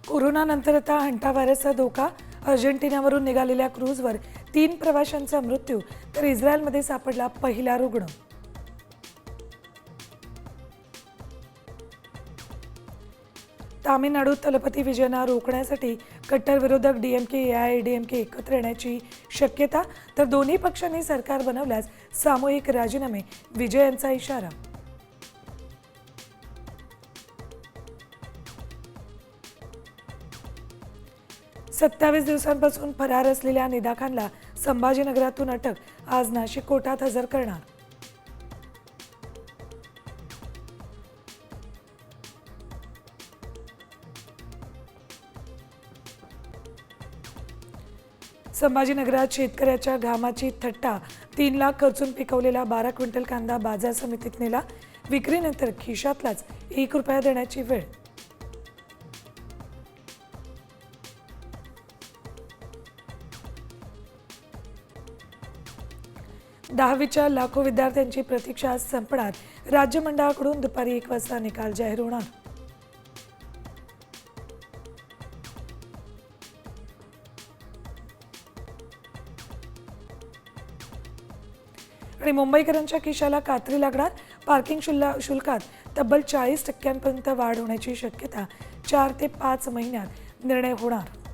कोरोनानंतर आता हंटा व्हायरसचा धोका. अर्जेंटिनावरून निघालेल्या क्रूझवर 3 प्रवाशांचा मृत्यू, तर इस्रायलमध्ये सापडला पहिला रुग्ण. तामिळनाडूत तलपती विजयना रोखण्यासाठी कट्टर विरोधक डीएमके एआयएडीएमके एकत्र येण्याची शक्यता, तर दोन्ही पक्षांनी सरकार बनवल्यास सामूहिक राजीनामे, विजय यांचा इशारा. सत्तावीस दिवसांपासून फरार असलेल्या निदा खानला संभाजीनगरातून अटक, आज नाशिक कोर्टात हजर करणार. संभाजीनगरात शेतकऱ्याच्या घामाची थट्टा. 3 लाख खर्चून पिकवलेला 12 क्विंटल कांदा बाजार समितीत नेला. विक्रीनंतर खिशातलाच ₹1 देण्याची वेळ. 10वीच्या लाखो विद्यार्थ्यांची प्रतीक्षा आज संपणार. राज्य मंडळाकडून दुपारी 1 वाजता निकाल जाहीर होणार. आणि मुंबईकरांच्या खिशाला कात्री लागणार. पार्किंग शुल्कात तब्बल 40% वाढ होण्याची शक्यता. 4 ते 5 महिन्यात निर्णय होणार.